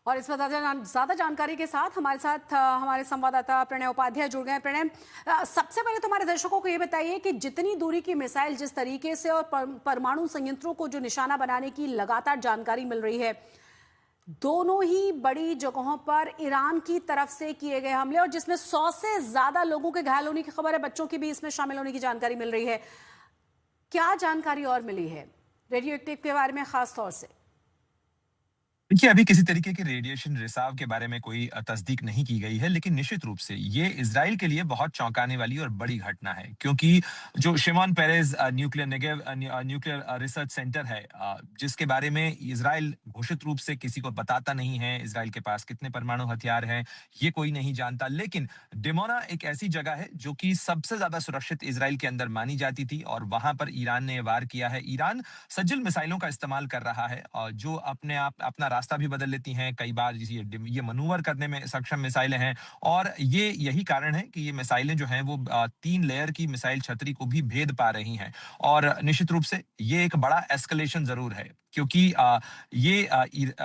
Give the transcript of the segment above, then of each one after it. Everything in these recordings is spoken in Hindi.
और इस पर ज्यादा जानकारी के साथ हमारे साथ हमारे संवाददाता प्रणय उपाध्याय जुड़ गए। प्रणय, सबसे पहले तो हमारे दर्शकों को ये बताइए कि जितनी दूरी की मिसाइल जिस तरीके से और परमाणु संयंत्रों को जो निशाना बनाने की लगातार जानकारी मिल रही है, दोनों ही बड़ी जगहों पर ईरान की तरफ से किए गए हमले और जिसमें 100 से ज्यादा लोगों के घायल होने की खबर है, बच्चों की भी इसमें शामिल होने की जानकारी मिल रही है। क्या जानकारी और मिली है रेडियो एक्टिव के बारे में खास तौर से? देखिए, अभी किसी तरीके के रेडिएशन रिसाव के बारे में कोई तस्दीक नहीं की गई है, लेकिन निश्चित रूप से ये इज़राइल के लिए बहुत चौंकाने वाली और बड़ी घटना है, क्योंकि जो Shimon Peres nuclear Negev nuclear research centre है, जिसके बारे में इज़राइल घोषित रूप से किसी को बताता नहीं है, इज़राइल के पास कितने परमाणु हथियार हैं, ये कोई नहीं जानता। लेकिन डिमोना एक ऐसी जगह है, जो कि सबसे ज़्यादा सुरक्षित इज़राइल के अंदर मानी जाती थी और वहाँ पर ईरान ने वार किया है। ईरान सज्जल मिसाइलों का इस्तेमाल कर रहा है, जो अपने आप अपना रास्ता भी बदल लेती हैं। कई बार ये मनूवर करने में सक्षम मिसाइलें हैं और ये यही कारण है कि ये मिसाइलें जो हैं वो 3 लेयर की मिसाइल छतरी को भी भेद पा रही हैं। और निश्चित रूप से ये एक बड़ा एस्केलेशन ज़रूर है, क्योंकि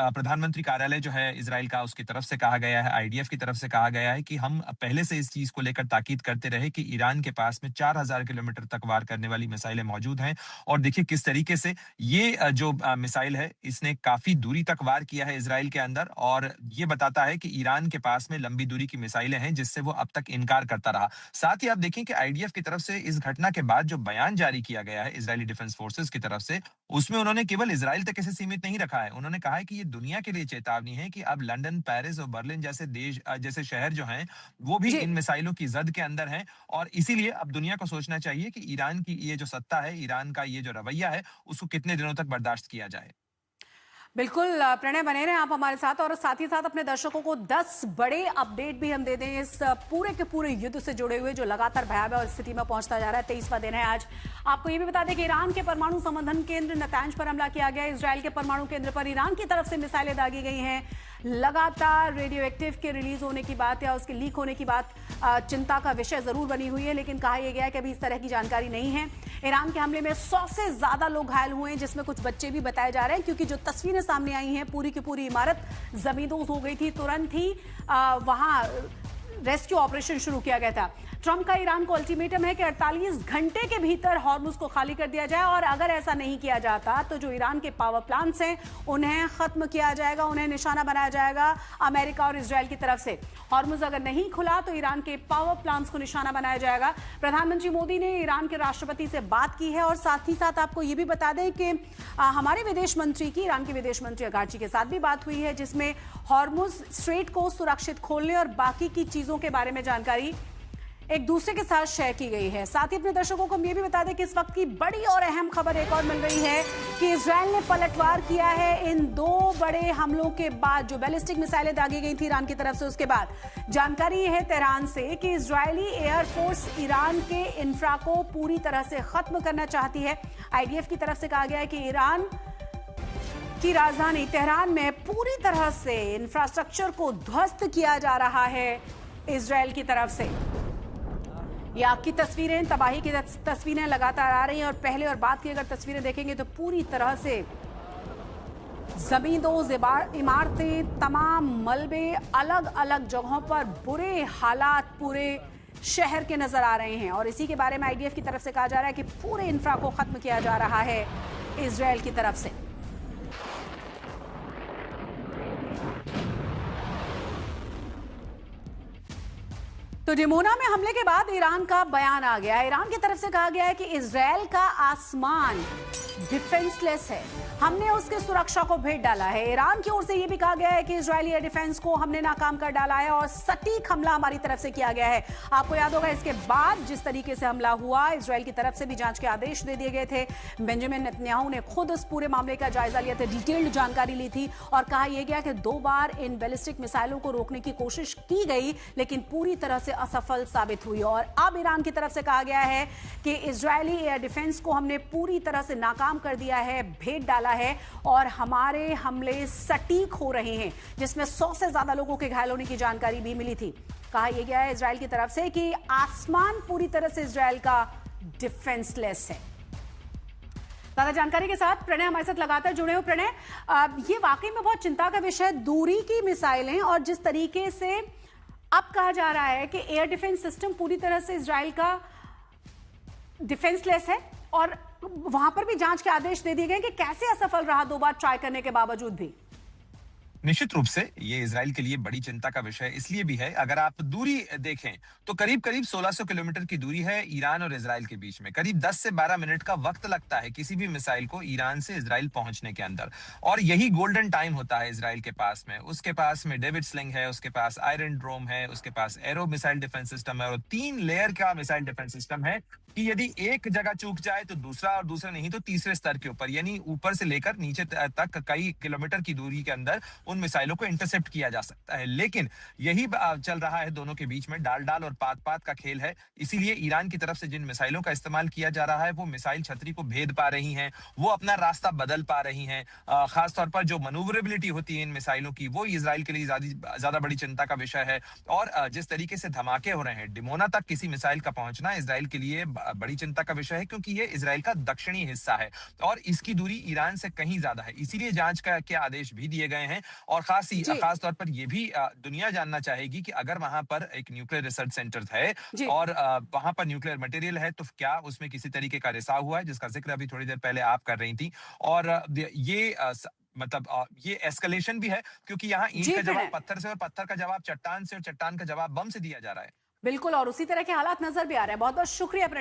प्रधानमंत्री कार्यालय जो है इज़राइल का, उसकी तरफ से कहा गया है, आईडीएफ की तरफ से कहा गया है कि हम पहले से इस चीज़ को लेकर ताकीद करते रहे कि ईरान के पास में 4000 किलोमीटर तक वार करने वाली मिसाइलें मौजूद हैं। और देखिए किस तरीके से ये जो मिसाइल है, इसने काफ़ी दूरी तक वार किया है इज़राइल के अंदर, और ये बताता है कि ईरान के पास में लंबी दूरी की मिसाइलें हैं, जिससे वो अब तक इनकार करता रहा। साथ ही आप देखें कि आईडीएफ की तरफ से इस घटना के बाद जो बयान जारी किया गया है इज़राइली डिफेंस फोर्सेस की तरफ से, उसमें उन्होंने केवल इज़राइल तक इसे सीमित नहीं रखा है। उन्होंने कहा है कि ये दुनिया के लिए चेतावनी है कि अब लंदन, पेरिस और बर्लिन जैसे शहर जो हैं, वो भी जी, इन मिसाइलों की जद के अंदर हैं, और इसीलिए अब दुनिया को सोचना चाहिए कि ईरान की ये जो सत्ता है, ईरान का ये जो रवैया है, उसको कितने दिनों तक बर्दाश्त किया जाए। बिल्कुल प्रणय, बने रहें आप हमारे साथ और साथ ही साथ अपने दर्शकों को 10 बड़े अपडेट भी हम दे दें इस पूरे के पूरे युद्ध से जुड़े हुए, जो लगातार भयावह स्थिति में पहुंचता जा रहा है। 23वां दिन है आज। आपको ये भी बता दें कि ईरान के परमाणु संवर्धन केंद्र नतांज पर हमला किया गया। इजरायल के परमाणु केंद्र पर ईरान की तरफ से मिसाइलें दागी गई हैं। लगातार रेडियो एक्टिव के रिलीज होने की बात या उसके लीक होने की बात चिंता का विषय जरूर बनी हुई है, लेकिन कहा यह गया है कि अभी इस तरह की जानकारी नहीं है। ईरान के हमले में 100 से ज्यादा लोग घायल हुए हैं, जिसमें कुछ बच्चे भी बताए जा रहे हैं, क्योंकि जो तस्वीरें सामने आई हैं, पूरी की पूरी इमारत जमींदोज हो गई थी। तुरंत ही वहां रेस्क्यू ऑपरेशन शुरू किया गया था। ट्रंप का ईरान को अल्टीमेटम है कि 48 घंटे के भीतर हॉर्मुज को खाली कर दिया जाए, और अगर ऐसा नहीं किया जाता तो जो ईरान के पावर प्लांट्स हैं उन्हें खत्म किया जाएगा, उन्हें निशाना बनाया जाएगा अमेरिका और इजरायल की तरफ से। हॉर्मुज अगर नहीं खुला तो ईरान के पावर प्लांट्स को निशाना बनाया जाएगा। प्रधानमंत्री मोदी ने ईरान के राष्ट्रपति से बात की है, और साथ ही साथ आपको ये भी बता दें कि हमारे विदेश मंत्री की ईरान के विदेश मंत्री अगाची के साथ भी बात हुई है, जिसमें हॉर्मुज स्ट्रेट को सुरक्षित खोलने और बाकी की चीजों के बारे में जानकारी एक दूसरे के साथ शेयर की गई है। साथ ही अपने दर्शकों को हम ये भी बता दें कि इस वक्त की बड़ी और अहम खबर एक और मिल रही है कि इजरायल ने पलटवार किया है इन 2 बड़े हमलों के बाद, जो बैलिस्टिक मिसाइलें दागी गई थी ईरान की तरफ से। उसके बाद जानकारी है तेहरान से कि इजरायली एयरफोर्स ईरान के इंफ्रा को पूरी तरह से खत्म करना चाहती है। आईडीएफ की तरफ से कहा गया है कि ईरान की राजधानी तेहरान में पूरी तरह से इंफ्रास्ट्रक्चर को ध्वस्त किया जा रहा है इजरायल की तरफ से। ये आपकी तस्वीरें, तबाही की तस्वीरें लगातार आ रही हैं, और पहले और बाद की अगर तस्वीरें देखेंगे तो पूरी तरह से जमींदोज इमारतें, तमाम मलबे, अलग अलग जगहों पर बुरे हालात पूरे शहर के नजर आ रहे हैं। और इसी के बारे में आईडीएफ की तरफ से कहा जा रहा है कि पूरे इंफ्रा को खत्म किया जा रहा है इजरायल की तरफ से। तो डिमोना में हमले के बाद ईरान का बयान आ गया है। ईरान की तरफ से कहा गया है कि इजरायल का आसमान डिफेंसलेस है, हमने उसके सुरक्षा को भेद डाला है। ईरान की ओर से यह भी कहा गया है कि इजरायली एयर डिफेंस को हमने नाकाम कर डाला है और सटीक हमला हमारी तरफ से किया गया है। आपको याद होगा इसके बाद जिस तरीके से हमला हुआ, इजरायल की तरफ से भी जांच के आदेश दे दिए गए थे। बेंजामिन नेतन्याहू ने खुद उस पूरे मामले का जायजा लिया था, डिटेल्ड जानकारी ली थी, और कहा यह गया कि 2 बार इन बैलिस्टिक मिसाइलों को रोकने की कोशिश की गई, लेकिन पूरी तरह से असफल साबित हुई। और अब ईरान की तरफ से कहा गया है कि इजरायली एयर डिफेंस को हमने पूरी तरह से नाकाम कर दिया है, भेद डाला है, और हमारे हमले सटीक हो रहे हैं, जिसमें 100 से ज्यादा लोगों के घायल होने की जानकारी भी मिली थी। कहा यह गया है इजरायल की तरफ से कि आसमान पूरी तरह से इजरायल का डिफेंसलेस है। ज्यादा जानकारी के साथ प्रणय हमारे साथ लगातार जुड़े हो। प्रणय, ये वाकई में बहुत चिंता का विषय है, दूरी की मिसाइलें और जिस तरीके से अब कहा जा रहा है कि एयर डिफेंस सिस्टम पूरी तरह से इजराइल का डिफेंसलेस है और वहां पर भी जांच के आदेश दे दिए गए कि कैसे असफल रहा 2 बार ट्राई करने के बावजूद भी। निश्चित रूप से ये इजराइल के लिए बड़ी चिंता का विषय इसलिए भी है। अगर आप दूरी देखें तो करीब करीब 1600 किलोमीटर की दूरी है ईरान और इजराइल के बीच में। करीब 10 से 12 मिनट का वक्त लगता है किसी भी मिसाइल को ईरान से इजराइल पहुंचने के अंदर, और यही गोल्डन टाइम होता है इजराइल के पास में। उसके पास में डेविड स्लिंग है, उसके पास आयरन ड्रोम है, उसके पास एरो मिसाइल डिफेंस सिस्टम है और 3 लेयर का मिसाइल डिफेंस सिस्टम है कि यदि एक जगह चूक जाए तो दूसरा, और दूसरा नहीं तो तीसरे स्तर के ऊपर, यानी ऊपर से लेकर नीचे तक कई किलोमीटर की दूरी के अंदर उन मिसाइलों को इंटरसेप्ट किया जा सकता है। लेकिन यही चल रहा है दोनों के बीच में, डाल डाल और पात पात का खेल है। इसीलिए ईरान की तरफ से जिन मिसाइलों का इस्तेमाल किया जा रहा है वो मिसाइल छतरी को भेद पा रही हैं, वो अपना रास्ता बदल पा रही हैं। खासतौर पर जो मनूवरेबिलिटी होती है इन मिसाइलों की, वो इजराइल के लिए ज्यादा बड़ी चिंता का विषय है। और जिस तरीके से धमाके हो रहे हैं, डिमोना तक किसी मिसाइल का पहुंचना इजराइल के लिए बड़ी चिंता का विषय है, क्योंकि ये इजराइल का दक्षिणी हिस्सा है और इसकी दूरी ईरान से कहीं ज्यादा है। इसीलिए जांच के आदेश भी दिए गए हैं और जी खास तौर पर यह भी दुनिया जानना चाहेगी कि अगर वहां पर एक न्यूक्लियर रिसर्च सेंटर है जी और वहां पर न्यूक्लियर मटेरियल है, तो क्या उसमें किसी तरीके का रिसाव हुआ है, जिसका जिक्र अभी थोड़ी देर पहले आप कर रही थी। और ये एस्केलेशन भी है, क्योंकि यहाँ ईंट जी का जवाब प्रणय, पत्थर से और पत्थर का जवाब चट्टान से और चट्टान का जवाब बम से दिया जा रहा है। बिल्कुल, और उसी तरह के हालात नजर भी आ रहे हैं। बहुत बहुत शुक्रिया प्रणय।